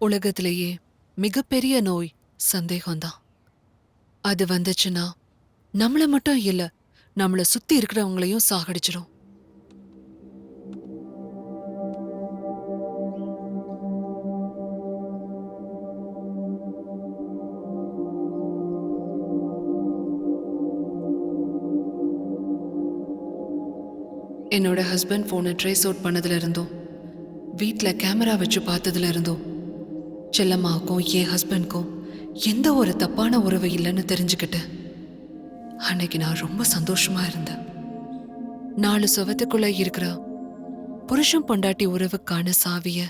உலகத்திலேயே மிகப்பெரிய நோய் சந்தேகம்தான். அது வந்துச்சுன்னா நம்மள மட்டும் இல்ல, நம்மள சுத்தி இருக்கிறவங்களையும் சாகடிச்சிடும். என்னோட ஹஸ்பண்ட் போனை ட்ரேஸ் அவுட் பண்ணதுல இருந்தும், வீட்ல கேமரா வச்சு பார்த்ததுல இருந்தும், செல்லம்மாவுக்கும் என் ஹஸ்பண்ட்க்கும் எந்த ஒரு தப்பான உறவு இல்லைன்னு தெரிஞ்சுக்கிட்டேன். அன்னைக்கு நான் ரொம்ப சந்தோஷமா இருந்தேன். 4 சுவத்துக்குள்ள இருக்கிற புருஷன் பொண்டாட்டி உறவுக்கான சாவிய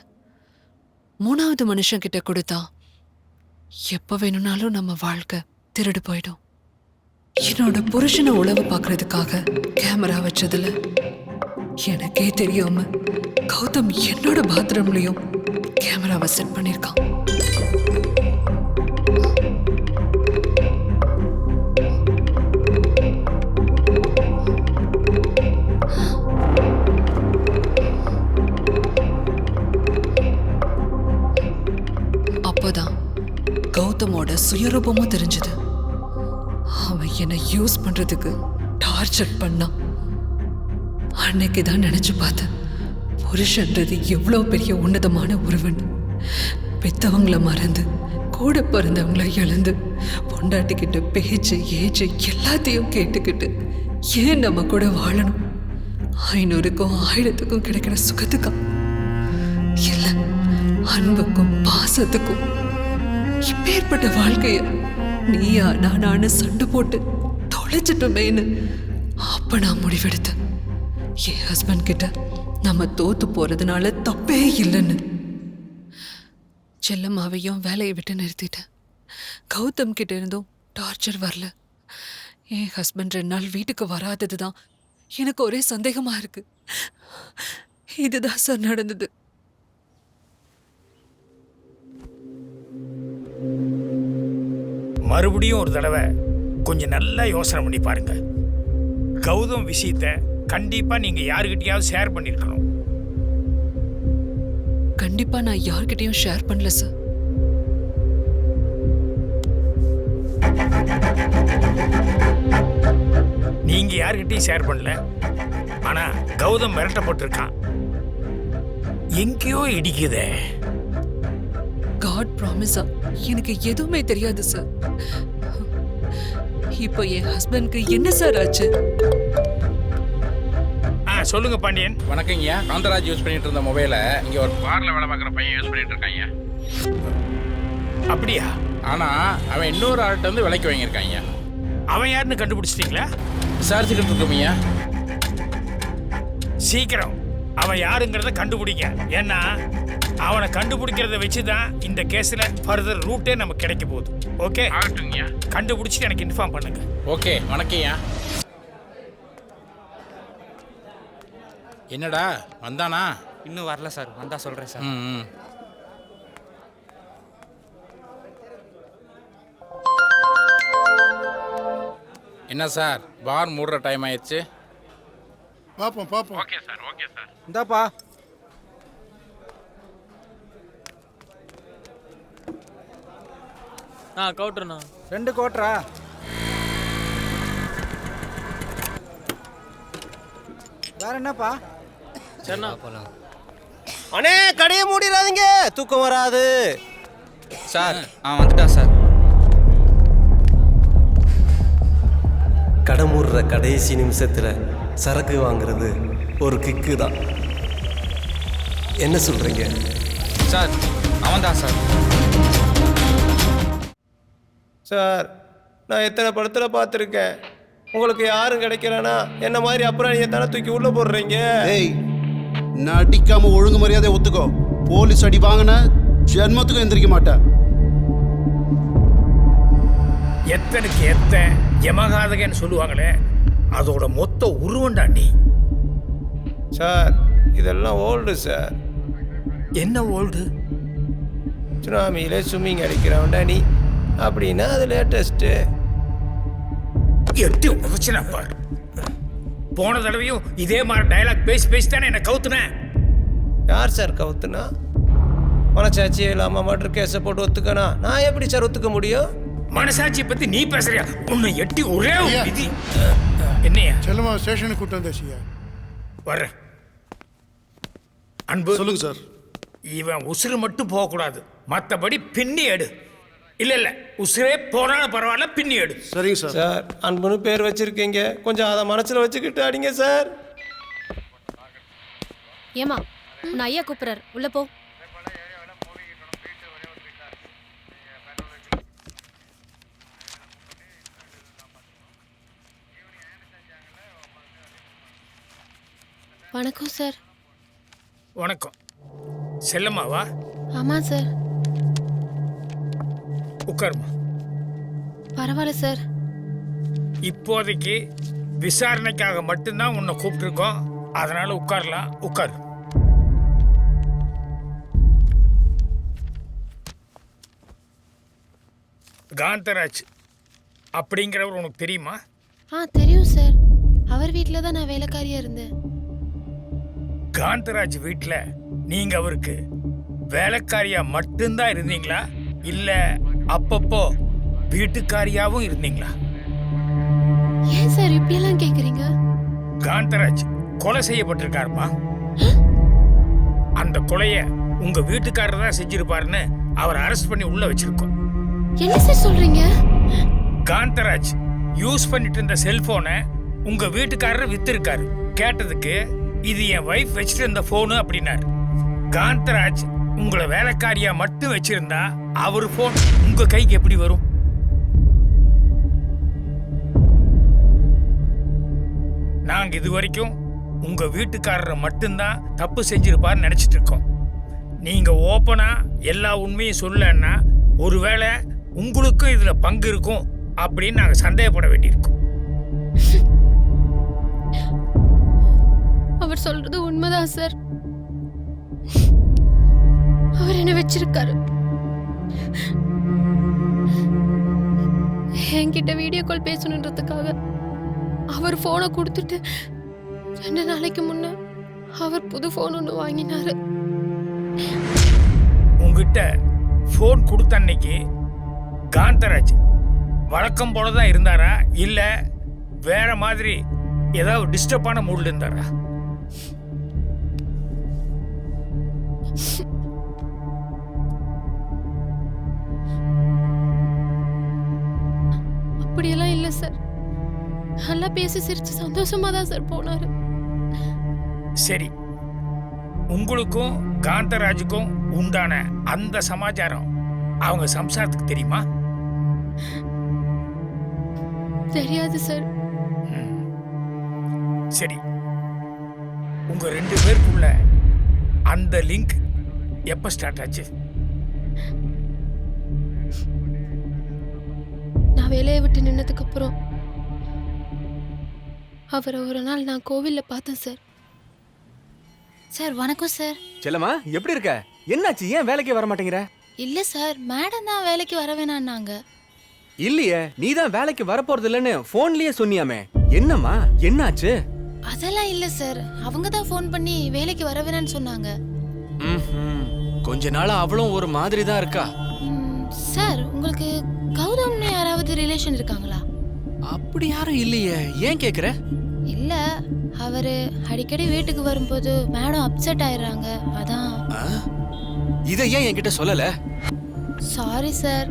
3வது மனுஷன் கிட்ட கொடுத்தா எப்ப வேணும்னாலும் நம்ம வாழ்க்கை திருடு போயிடும். என்னோட புருஷனை உளவு பார்க்கறதுக்காக கேமரா வச்சதுல எனக்கே தெரியாம கௌதம் என்னோட பாத்ரூம்லயும் கேமராவை செட் பண்ணிருக்கான். அப்போதான் கௌதமோட சுயரூபமும் தெரிஞ்சது. அவன் என்னை யூஸ் பண்றதுக்கு டார்ச்சர் பண்ணான். அன்னைக்குதான் நினைச்சு பார்த்தேன், புருஷன்றது எவ்வளோ பெரிய உன்னதமான உறவுன்னு. பெத்தவங்களை மறந்து, கூட பிறந்தவங்கள இழந்து, பொண்டாட்டிக்கிட்ட பேச்சு ஏச்சு எல்லாத்தையும் கேட்டுக்கிட்டு ஏன் நம்ம கூட வாழணும்? 500க்கும் 1000க்கும் கிடைக்கிற சுகத்துக்கா? இல்ல, அன்புக்கும் பாசத்துக்கும். இப்பேற்பட்ட வாழ்க்கைய நீயா நானான்னு சண்டை போட்டு தொலைச்சிட்டோமேன்னு அப்ப நான் முடிவெடுத்தேன். என் ஹஸ்பண்ட் கிட்ட நம்ம தோத்து போறதுனால தப்பே இல்லைன்னு. செல்லம்மாவையும் வேலையை விட்டு நிறுத்திட்டேன். கௌதம் கிட்ட இருந்தும் டார்ச்சர் வரல. என் ஹஸ்பண்ட் 2 நாள் வீட்டுக்கு வராததுதான் எனக்கு ஒரே சந்தேகமா இருக்கு. இதுதான் சார் நடந்தது. மறுபடியும் ஒரு தடவை கொஞ்சம் நல்லா யோசனை பண்ணி பாருங்க. கௌதம் விஷயத்தை கண்டிப்பா நீங்க யாருக்கிட்டையாவது ஷேர் பண்ணிருக்கணும். கண்டிப்பா நான் யார்கிட்டயும் ஷேர் பண்ணல சார். நீங்க யாருக்கிட்டையும் ஷேர் பண்ணல, ஆனா கௌதம் மிரட்டப்பட்டிருக்கான். எங்கேயோ இடிக்குதே. காட் ப்ராமிஸா எனக்கு எதுவுமே தெரியாது சார். இப்போ என் ஹஸ்பண்ட்க்கு என்ன சார் ஆச்சு? சொல்லுங்க பாண்டியன். வணக்கங்கய்யா. காந்தராஜ் யூஸ் பண்ணிட்டு இருந்த மொபைலை இங்க ஒரு பார்ல வேலை பார்க்குற பையன் யூஸ் பண்ணிட்டு இருக்காங்க. அப்படியா? ஆனா அவன் இன்னொரு ஆள்கிட்ட வந்து விலைக்கு வாங்கியிருக்காங்க. அவன் யாருன்னு கண்டுபிடிச்சிட்டீங்களா? விசாரிச்சுக்கிட்டு இருக்கோம்யா. சீக்கிரம் அவன் யாருங்கிறத கண்டுபிடிங்க. ஏன்னா அவனை கண்டுபிடிக்கிறத வச்சுதான் இந்த கேஸ்ல ஃபர்தர் ரூட்டே நமக்கு கிடைக்க போகுது. ஓகே, ஆகட்டுங்கய்யா. கண்டுபிடிச்சிட்டு எனக்கு இன்ஃபார்ம் பண்ணுங்க. ஓகே, வணக்கம்யா. என்னடா வந்தானா? இன்னும் வரல சார். வந்தா சொல்றேன் சார். ம். என்ன சார், பார் மூடுற டைம் ஆயிடுச்சு. பாப்போம். Okay sir. இந்தாப்பா. கவுட்டர்ண்ணா. 2 கோட்டரா? வேற என்னப்பா? சரிண்ணா. அண்ணே, கடையை மூடிடாதீங்க, தூக்கம் வராது. சார் அவன் வந்துட்டான் சார். கடை மூடுற கடைசி நிமிஷத்துல சரக்கு வாங்குறது ஒரு கிக்கு தான். என்ன சொல்றீங்க? சார் அவன் தான் சார். சார், நான் எத்தனை படத்தில் பார்த்துருக்கேன். உங்களுக்கு யாரும் கிடைக்கலனா என்ன மாதிரி அப்புறம் நீங்கள் தானே தூக்கி உள்ளே போடுறீங்க. ஏய், நடிக்காம ஒழுங்கு மரியாதை ஒத்துக்கோ. போலீஸ் அடி வாங்கின ஜென்மத்துக்கும் எந்திரிக்க மாட்டேன். எத்தனுக்கு எத்த யமகாதகன்னு சொல்லுவாங்களே, அதோட மொத்த உருவண்டாண்டி. சார், இதெல்லாம் ஓல்டு சார். என்ன ஓல்டு? சுனாமியிலே ஸ்விம்மிங் அடிக்கிறவன்டா நீ அப்படின்னா அது லேட்டஸ்ட்டு. எட்டி உதச்சுனா பாரு. போன தடவையும் இதே மாதிரி டயலாக் பேசி தானே என்னை கவுத்துனேன். யார் சார் கவுத்துனா? மனசாட்சியே இல்லாமல் மர்டர் கேஸை போட்டு ஒத்துக்கனா நான் எப்படி சார் ஒத்துக்க முடியும்? மனசாட்சியை பத்தி நீ பேசுறியா? உன்னை எட்டி ஒரே ஒரு விதி. என்னையா? செல்லம்மா ஸ்டேஷனுக்கு கூட்டு வந்தாச்சியா. வர்றேன். அன்பு சொல்லுங்க சார். இவன் உசுறு மட்டும் போகக்கூடாது, மற்றபடி பின்னி எடு. இல்ல உசுரே போனாலும் பரவாயில்ல, பின்னி எடு. சரிங்க சார். சார் அன்புன்னு பேர் வச்சிருக்கீங்க, கொஞ்சம் அதை மனசில் வச்சுக்கிட்டு அடிங்க சார். ஏமா உன் ஐயா கூப்பிடுறாரு, உள்ள போ. வணக்கம் சார். வணக்கம். செல்லம்மாவா? ஆமா சார். உட்காருமா. பரவாயில்ல சார். இப்போதைக்கு விசாரணைக்காக மட்டும்தான் உன்னை கூப்பிட்டுருக்கோம், அதனால உட்காரலாம். உட்காரு. காந்தராஜ் அப்படிங்கிறவர் உனக்கு தெரியுமா? தெரியும் சார். அவர் வீட்டில் தான் நான் வேலைக்காரியா இருந்தேன். காந்தராஜ் வீட்டில் நீங்க அவருக்கு வேலைக்காரியா மட்டும்தான் இருந்தீங்களா, இல்ல அப்பப்போ வீட்டுக்காரியாவும் இருந்தீங்களா? ஏன் சார் இப்படியெல்லாம் கேக்குறீங்க? காந்தராஜ் கொலை செய்யப்பட்டிருக்காருமா. அந்த கொலைய உங்க வீட்டுக்காரர் தான் செஞ்சிருப்பாருன்னு அவர் அரெஸ்ட் பண்ணி உள்ள வச்சிருக்கோம். என்ன சார் சொல்றீங்க? காந்தராஜ் யூஸ் பண்ணிட்டு இருந்த செல்போனை உங்க வீட்டுக்காரர் வித்திருக்காரு. கேட்டதுக்கு இது என் வைஃப் வச்சிட்டு இருந்த போனு அப்படின்னாரு. காந்தராஜ் உங்களை வேலைக்காரியா மட்டும் வச்சிருந்தா அவர் போன் உங்க கைக்கு எப்படி வரும்? நாங்க இது வரைக்கும் உங்க வீட்டுக்காரரை மட்டும்தான் தப்பு செஞ்சிருப்பாருன்னு நினைச்சிட்டு இருக்கோம். நீங்க ஓப்பனா எல்லா உண்மையும் சொல்லன்னா ஒருவேளை உங்களுக்கும் இதுல பங்கு இருக்கும் அப்படின்னு நாங்க சந்தேகப்பட வேண்டியிருக்கோம். அவர் சொல்றது உண்மைதான் சார். அவர் என்ன வச்சிருக்காரு. என்கிட்ட வீடியோ கால் பேசணுன்றதுக்காக அவர் போனை கொடுத்துட்டு 2 நாளைக்கு முன்ன அவர் புது போன் ஒன்று வாங்கினாரு. உங்ககிட்ட போன் கொடுத்த அன்னைக்கு காந்தராஜ் வழக்கம் போலதான் இருந்தாரா, இல்ல வேற மாதிரி ஏதாவது டிஸ்டர்பான மூட்ல இருந்தாரா? அப்படியெல்லாம் இல்லை சார். நல்லா பேசி சிரிச்சு சந்தோஷமா தான் சார் போனாரு. சரி, உங்களுக்கும் காந்தராஜுக்கும் உண்டான அந்த சமாச்சாரம் அவங்க சம்சாரத்துக்கு தெரியுமா? தெரியாது சார். சரி, உங்க 2 பேருக்குள்ள அந்த லிங்க் எப்ப ஸ்டார்ட் ஆச்சு? நான் வேலையை விட்டு நின்னதுக்கு அப்புறம் அவரை ஒரு நாள் நான் கோவில்ல பார்த்தேன் சார். சார் வணக்கம் சார். செல்லம்மா எப்படி இருக்க? என்னாச்சு, ஏன் வேலைக்கு வர மாட்டேங்கிற? இல்ல சார், மேடம் தான் வேலைக்கு வர வேணான்னாங்க. இல்லையே, நீ தான் வேலைக்கு வரப்போறது இல்லைன்னு போன்லயே சொன்னியாமே, என்னம்மா என்னாச்சு? அதெல்லாம் இல்ல சார், அவங்க தான் ஃபோன் பண்ணி வேலைக்கு வர வேணான்னு சொன்னாங்க. கொஞ்ச நாளா அவளும் ஒரு மாதிரி தான் இருக்கா. சார் உங்களுக்கு கௌதம்னு யாராவது ரிலேஷன் இருக்காங்களா? அப்படி யாரும் இல்லையே, ஏன் கேக்குற? இல்ல, அவரு அடிக்கடி வீட்டுக்கு வரும்போது மேடம் அப்செட் ஆயிடுறாங்க, அதான். இதை ஏன் என்கிட்ட சொல்லல? சாரி சார்,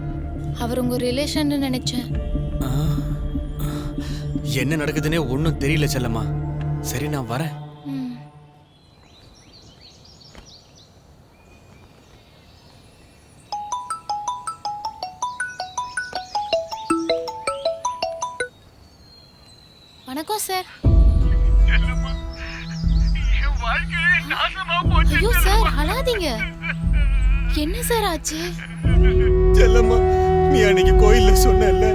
அவர் உங்க ரிலேஷன் நினைச்சேன். என்ன நடக்குதுன்னே ஒன்னும் தெரியல செல்லம்மா. சரி, நான் வரேன். வணக்கம் சார். ஐயோ சார், அழாதீங்க. என்ன சார் ஆச்சு? செல்லம்மா, நீ அன்னைக்கு கோயில்ல சொன்னல,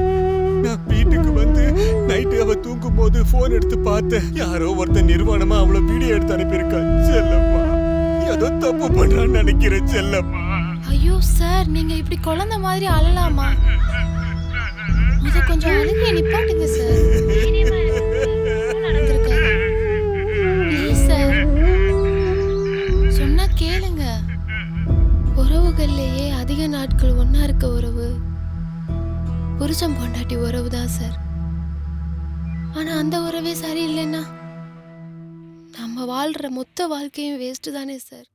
நான் வீட்டுக்கு வந்து நைட்டு அவ தூங்கும் போது போன் எடுத்து பார்த்தேன். யாரோ ஒருத்தன் நிர்வாணமா அவளை வீடியோ எடுத்து அனுப்பியிருக்கா. செல்லம்மா, ஏதோ தப்பு பண்றான்னு நினைக்கிறேன் செல்லம்மா. ஐயோ சார், நீங்க இப்படி குழந்தை மாதிரி அழலாமா? அத கொஞ்சம் அழுகைய நிப்பாட்டுங்க சார். ப்ளீஸ் சார், சொன்னா கேளுங்க. உறவு உறவுகள்லேயே அதிக நாட்கள் ஒன்றா இருக்க உறவு புருஷன் பொண்டாட்டி உறவு தான் சார். ஆனால் அந்த உறவே சரியில்லைன்னா நம்ம வாழ்கிற மொத்த வாழ்க்கையும் வேஸ்ட்டு தானே சார்.